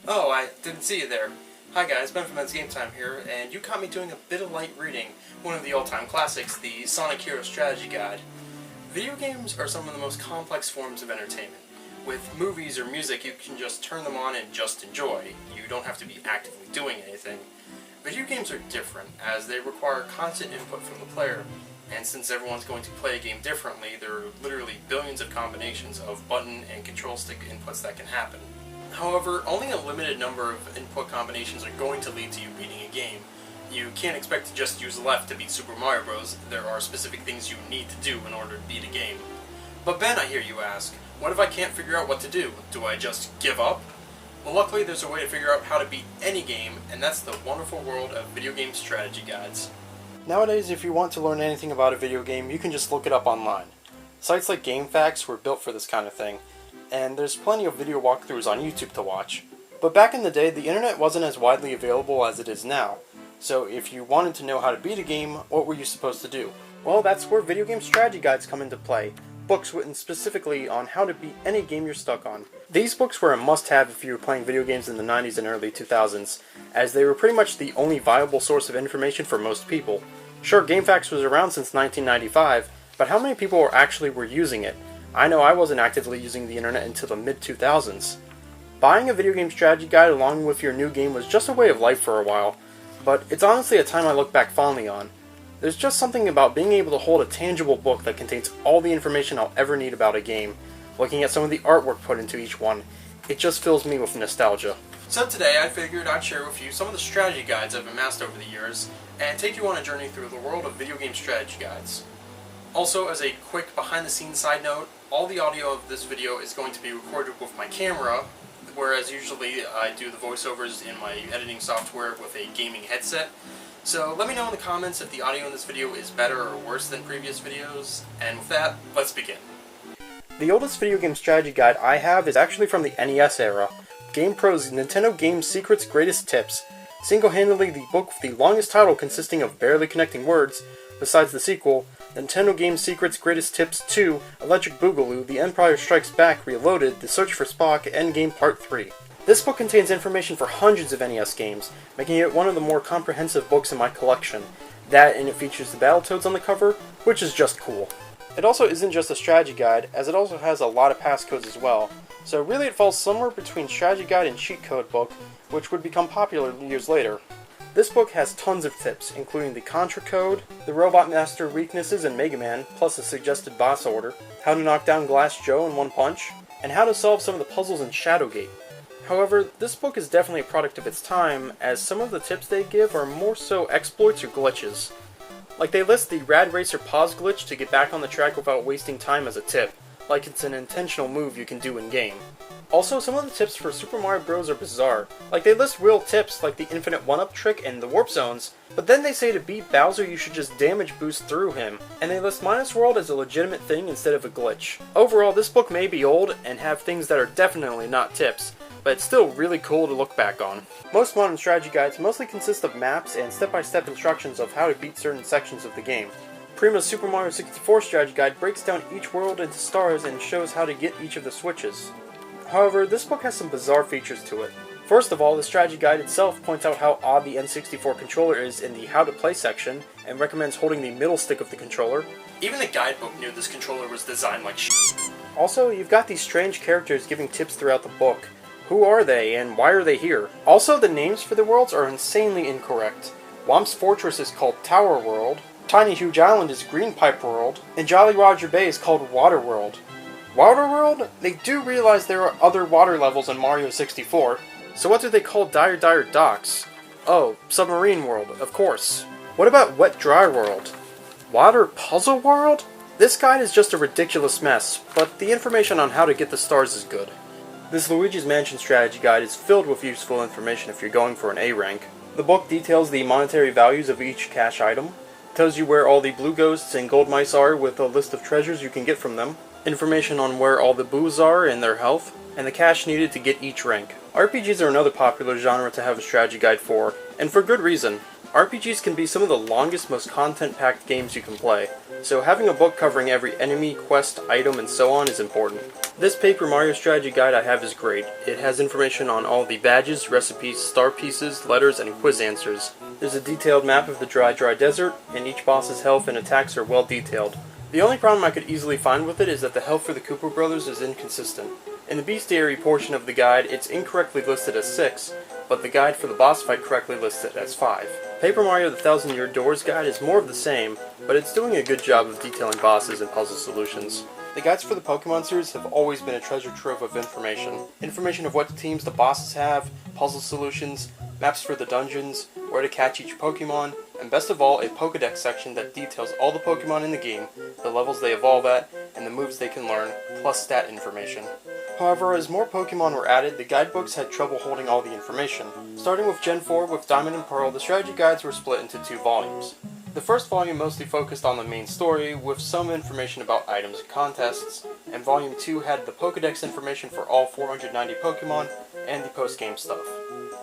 Oh, I didn't see you there. Hi guys, Ben from BensGameTime here, and you caught me doing a bit of light reading, one of the all-time classics, the Sonic Hero Strategy Guide. Video games are some of the most complex forms of entertainment. With movies or music, you can just turn them on and just enjoy. You don't have to be actively doing anything. Video games are different, as they require constant input from the player, and since everyone's going to play a game differently, there are literally billions of combinations of button and control stick inputs that can happen. However, only a limited number of input combinations are going to lead to you beating a game. You can't expect to just use left to beat Super Mario Bros. There are specific things you need to do in order to beat a game. But Ben, I hear you ask, what if I can't figure out what to do? Do I just give up? Well, luckily there's a way to figure out how to beat any game, and that's the wonderful world of Videogame Strategy Guides. Nowadays, if you want to learn anything about a video game, you can just look it up online. Sites like GameFAQs were built for this kind of thing, and there's plenty of video walkthroughs on YouTube to watch. But back in the day, the internet wasn't as widely available as it is now, so if you wanted to know how to beat a game, what were you supposed to do? Well, that's where Videogame Strategy Guides come into play, books written specifically on how to beat any game you're stuck on. These books were a must-have if you were playing video games in the 90s and early 2000s, as they were pretty much the only viable source of information for most people. Sure, GameFAQs was around since 1995, but how many people actually were using it? I know I wasn't actively using the internet until the mid-2000s. Buying a video game strategy guide along with your new game was just a way of life for a while, but it's honestly a time I look back fondly on. There's just something about being able to hold a tangible book that contains all the information I'll ever need about a game. Looking at some of the artwork put into each one, it just fills me with nostalgia. So today I figured I'd share with you some of the strategy guides I've amassed over the years, and take you on a journey through the world of video game strategy guides. Also, as a quick behind-the-scenes side note, all the audio of this video is going to be recorded with my camera, whereas usually I do the voiceovers in my editing software with a gaming headset. So let me know in the comments if the audio in this video is better or worse than previous videos, and with that, let's begin. The oldest video game strategy guide I have is actually from the NES era, GamePro's Nintendo Game Secrets Greatest Tips, single-handedly the book with the longest title consisting of barely connecting words, besides the sequel, Nintendo Game Secrets Greatest Tips 2, Electric Boogaloo, The Empire Strikes Back Reloaded, The Search for Spock, Endgame Part 3. This book contains information for hundreds of NES games, making it one of the more comprehensive books in my collection. That, and it features the Battletoads on the cover, which is just cool. It also isn't just a strategy guide, as it also has a lot of passcodes as well. So really it falls somewhere between strategy guide and cheat code book, which would become popular years later. This book has tons of tips, including the Contra Code, the Robot Master weaknesses in Mega Man, plus a suggested boss order, how to knock down Glass Joe in one punch, and how to solve some of the puzzles in Shadowgate. However, this book is definitely a product of its time, as some of the tips they give are more so exploits or glitches. Like they list the Rad Racer pause glitch to get back on the track without wasting time as a tip, like it's an intentional move you can do in-game. Also, some of the tips for Super Mario Bros. Are bizarre. Like they list real tips like the infinite one-up trick and the warp zones, but then they say to beat Bowser you should just damage boost through him, and they list Minus World as a legitimate thing instead of a glitch. Overall, this book may be old and have things that are definitely not tips, but it's still really cool to look back on. Most modern strategy guides mostly consist of maps and step-by-step instructions of how to beat certain sections of the game. Prima's Super Mario 64 strategy guide breaks down each world into stars and shows how to get each of the switches. However, this book has some bizarre features to it. First of all, the strategy guide itself points out how odd the N64 controller is in the How to Play section, and recommends holding the middle stick of the controller. Even the guidebook knew this controller was designed like shit. Also, you've got these strange characters giving tips throughout the book. Who are they, and why are they here? Also, the names for the worlds are insanely incorrect. Womp's Fortress is called Tower World, Tiny Huge Island is Green Pipe World, and Jolly Roger Bay is called Water World. Water World? They do realize there are other water levels in Mario 64, so what do they call Dire Dire Docks? Oh, Submarine World, of course. What about Wet Dry World? Water Puzzle World? This guide is just a ridiculous mess, but the information on how to get the stars is good. This Luigi's Mansion strategy guide is filled with useful information if you're going for an A rank. The book details the monetary values of each cash item, tells you where all the blue ghosts and gold mice are with a list of treasures you can get from them, information on where all the boos are and their health, and the cash needed to get each rank. RPGs are another popular genre to have a strategy guide for, and for good reason. RPGs can be some of the longest, most content-packed games you can play, so having a book covering every enemy, quest, item, and so on is important. This Paper Mario Strategy Guide I have is great. It has information on all the badges, recipes, star pieces, letters, and quiz answers. There's a detailed map of the dry desert, and each boss's health and attacks are well detailed. The only problem I could easily find with it is that the health for the Koopa Brothers is inconsistent. In the bestiary portion of the guide, it's incorrectly listed as 6, but the guide for the boss fight correctly lists it as 5. Paper Mario The Thousand Year Doors guide is more of the same, but it's doing a good job of detailing bosses and puzzle solutions. The guides for the Pokemon series have always been a treasure trove of information. Information of what teams the bosses have, puzzle solutions, maps for the dungeons, where to catch each Pokemon, and best of all, a Pokédex section that details all the Pokemon in the game, the levels they evolve at, and the moves they can learn, plus stat information. However, as more Pokemon were added, the guidebooks had trouble holding all the information. Starting with Gen 4 with Diamond and Pearl, the strategy guides were split into 2 volumes. The first volume mostly focused on the main story, with some information about items and contests, and Volume 2 had the Pokédex information for all 490 Pokemon, and the post-game stuff.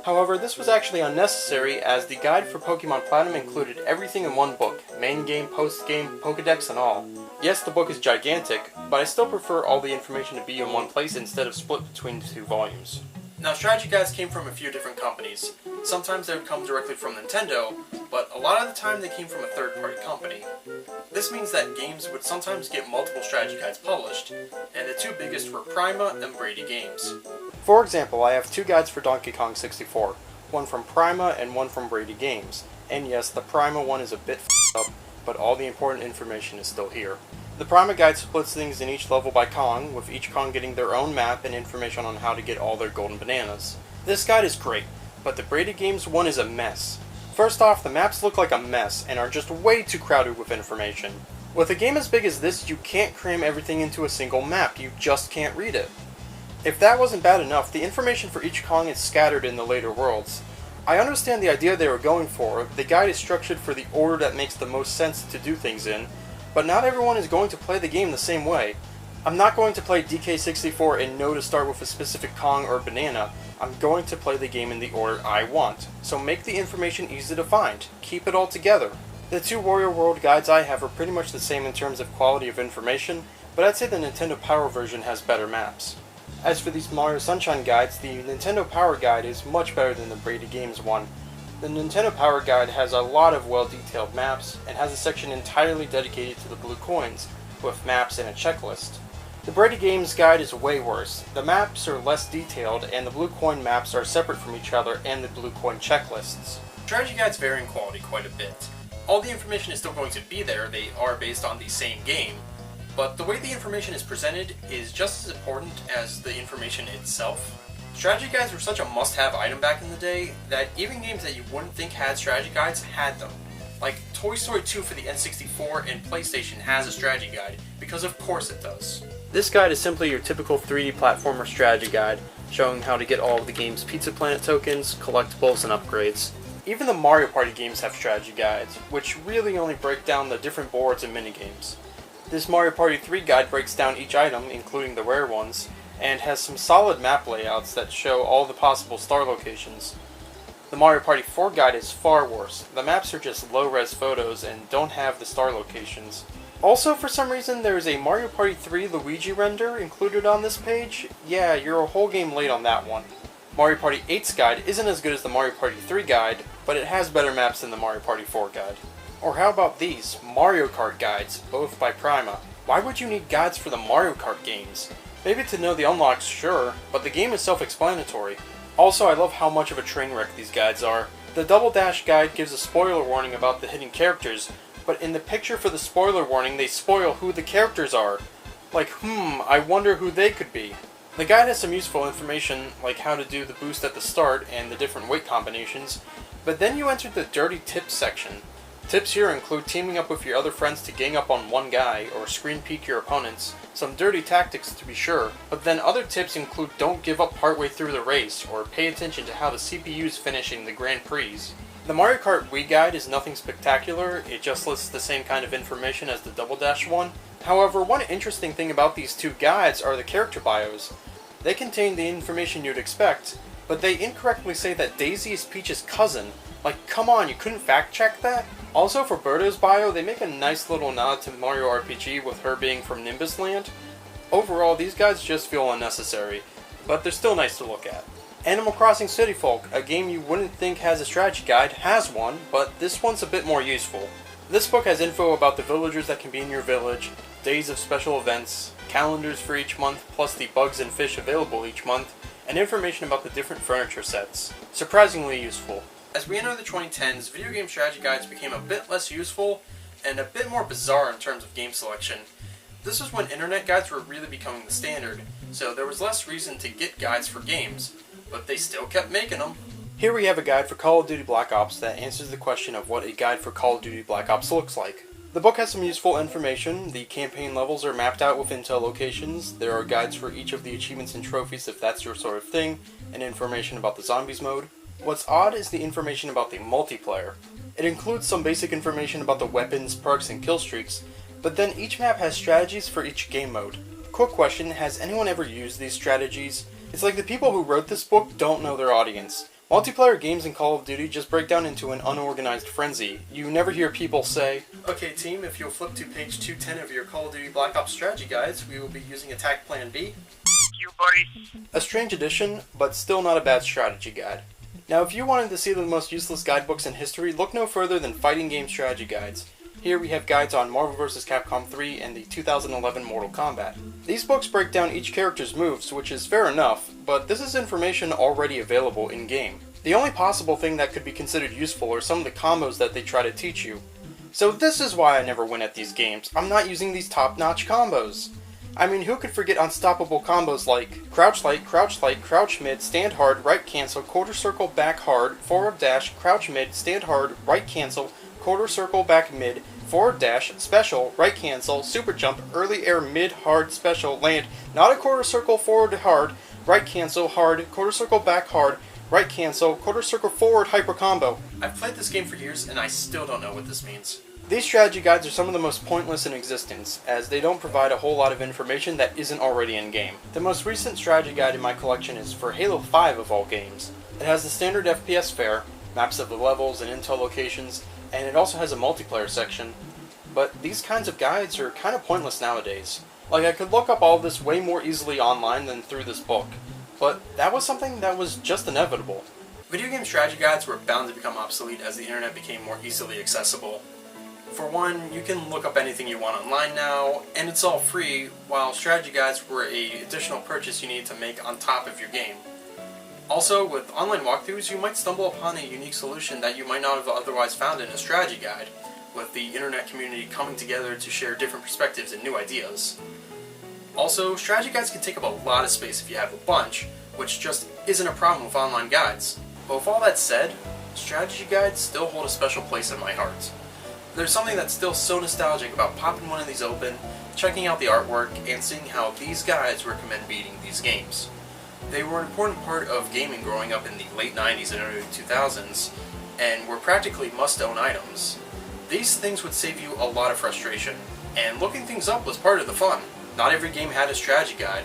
However, this was actually unnecessary, as the guide for Pokemon Platinum included everything in one book, main game, post-game, Pokédex, and all. Yes, the book is gigantic, but I still prefer all the information to be in one place instead of split between the 2 volumes. Now, strategy guides came from a few different companies. Sometimes they would come directly from Nintendo, but a lot of the time they came from a third-party company. This means that games would sometimes get multiple strategy guides published, and the 2 biggest were Prima and Brady Games. For example, I have 2 guides for Donkey Kong 64, one from Prima and one from Brady Games. And yes, the Prima one is a bit f***ed up, but all the important information is still here. The Prima guide splits things in each level by Kong, with each Kong getting their own map and information on how to get all their golden bananas. This guide is great, but the Brady Games one is a mess. First off, the maps look like a mess and are just way too crowded with information. With a game as big as this, you can't cram everything into a single map, you just can't read it. If that wasn't bad enough, the information for each Kong is scattered in the later worlds. I understand the idea they were going for. The guide is structured for the order that makes the most sense to do things in, but not everyone is going to play the game the same way. I'm not going to play DK64 and know to start with a specific Kong or banana. I'm going to play the game in the order I want. So make the information easy to find. Keep it all together. The 2 Warrior World guides I have are pretty much the same in terms of quality of information, but I'd say the Nintendo Power version has better maps. As for these Mario Sunshine guides, the Nintendo Power guide is much better than the Brady Games one. The Nintendo Power Guide has a lot of well-detailed maps, and has a section entirely dedicated to the blue coins, with maps and a checklist. The Brady Games Guide is way worse. The maps are less detailed, and the blue coin maps are separate from each other and the blue coin checklists. Strategy guides vary in quality quite a bit. All the information is still going to be there, they are based on the same game, but the way the information is presented is just as important as the information itself. Strategy guides were such a must-have item back in the day that even games that you wouldn't think had strategy guides had them. Like Toy Story 2 for the N64 and PlayStation has a strategy guide, because of course it does. This guide is simply your typical 3D platformer strategy guide, showing how to get all of the game's Pizza Planet tokens, collectibles, and upgrades. Even the Mario Party games have strategy guides, which really only break down the different boards and minigames. This Mario Party 3 guide breaks down each item, including the rare ones, and has some solid map layouts that show all the possible star locations. The Mario Party 4 guide is far worse. The maps are just low-res photos and don't have the star locations. Also, for some reason, there is a Mario Party 3 Luigi render included on this page. Yeah, you're a whole game late on that one. Mario Party 8's guide isn't as good as the Mario Party 3 guide, but it has better maps than the Mario Party 4 guide. Or how about these, Mario Kart guides, both by Prima. Why would you need guides for the Mario Kart games? Maybe to know the unlocks, sure, but the game is self-explanatory. Also, I love how much of a train wreck these guides are. The Double Dash guide gives a spoiler warning about the hidden characters, but in the picture for the spoiler warning they spoil who the characters are. Like, I wonder who they could be. The guide has some useful information, like how to do the boost at the start and the different weight combinations, but then you enter the dirty tips section. Tips here include teaming up with your other friends to gang up on one guy, or screen peek your opponents, some dirty tactics to be sure, but then other tips include don't give up partway through the race, or pay attention to how the CPU is finishing the Grand Prix. The Mario Kart Wii guide is nothing spectacular, it just lists the same kind of information as the Double Dash one. However, one interesting thing about these 2 guides are the character bios. They contain the information you'd expect, but they incorrectly say that Daisy is Peach's cousin. Like, come on, you couldn't fact check that? Also, for Birdo's bio, they make a nice little nod to Mario RPG with her being from Nimbus Land. Overall, these guides just feel unnecessary, but they're still nice to look at. Animal Crossing City Folk, a game you wouldn't think has a strategy guide, has one, but this one's a bit more useful. This book has info about the villagers that can be in your village, days of special events, calendars for each month, plus the bugs and fish available each month, and information about the different furniture sets. Surprisingly useful. As we enter the 2010s, video game strategy guides became a bit less useful and a bit more bizarre in terms of game selection. This was when internet guides were really becoming the standard, so there was less reason to get guides for games, but they still kept making them. Here we have a guide for Call of Duty Black Ops that answers the question of what a guide for Call of Duty Black Ops looks like. The book has some useful information. The campaign levels are mapped out with intel locations, there are guides for each of the achievements and trophies if that's your sort of thing, and information about the zombies mode. What's odd is the information about the multiplayer. It includes some basic information about the weapons, perks, and kill streaks, but then each map has strategies for each game mode. Quick question, has anyone ever used these strategies? It's like the people who wrote this book don't know their audience. Multiplayer games in Call of Duty just break down into an unorganized frenzy. You never hear people say, "Okay team, if you'll flip to page 210 of your Call of Duty Black Ops strategy guides, we will be using attack plan B." Thank you, buddy. A strange addition, but still not a bad strategy guide. Now if you wanted to see the most useless guidebooks in history, look no further than fighting game strategy guides. Here we have guides on Marvel vs. Capcom 3 and the 2011 Mortal Kombat. These books break down each character's moves, which is fair enough, but this is information already available in-game. The only possible thing that could be considered useful are some of the combos that they try to teach you. So this is why I never win at these games. I'm not using these top-notch combos. I mean, who could forget unstoppable combos like crouch light, crouch mid, stand hard, right cancel, quarter circle back hard, forward dash, crouch mid, stand hard, right cancel, quarter circle back mid, forward dash, special, right cancel, super jump, early air mid hard, special, land, not a quarter circle forward hard, right cancel, hard, quarter circle back hard, right cancel, quarter circle forward hyper combo. I've played this game for years and I still don't know what this means. These strategy guides are some of the most pointless in existence, as they don't provide a whole lot of information that isn't already in-game. The most recent strategy guide in my collection is for Halo 5 of all games. It has the standard FPS fare, maps of the levels and intel locations, and it also has a multiplayer section. But these kinds of guides are kind of pointless nowadays. Like, I could look up all this way more easily online than through this book, but that was something that was just inevitable. Video game strategy guides were bound to become obsolete as the internet became more easily accessible. For one, you can look up anything you want online now, and it's all free, while strategy guides were an additional purchase you needed to make on top of your game. Also, with online walkthroughs, you might stumble upon a unique solution that you might not have otherwise found in a strategy guide, with the internet community coming together to share different perspectives and new ideas. Also, strategy guides can take up a lot of space if you have a bunch, which just isn't a problem with online guides. But with all that said, strategy guides still hold a special place in my heart. There's something that's still so nostalgic about popping one of these open, checking out the artwork, and seeing how these guides recommend beating these games. They were an important part of gaming growing up in the late 90s and early 2000s, and were practically must-own items. These things would save you a lot of frustration, and looking things up was part of the fun. Not every game had a strategy guide,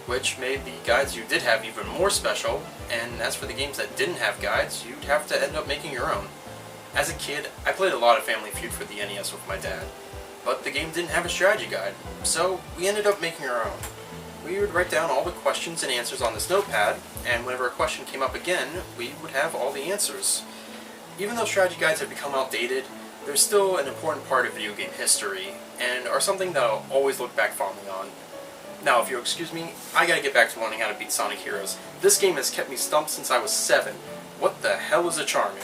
which made the guides you did have even more special, and as for the games that didn't have guides, you'd have to end up making your own. As a kid, I played a lot of Family Feud for the NES with my dad, but the game didn't have a strategy guide, so we ended up making our own. We would write down all the questions and answers on this notepad, and whenever a question came up again, we would have all the answers. Even though strategy guides have become outdated, they're still an important part of video game history, and are something that I'll always look back fondly on. Now, if you'll excuse me, I gotta get back to learning how to beat Sonic Heroes. This game has kept me stumped since I was 7. What the hell is a Charmy?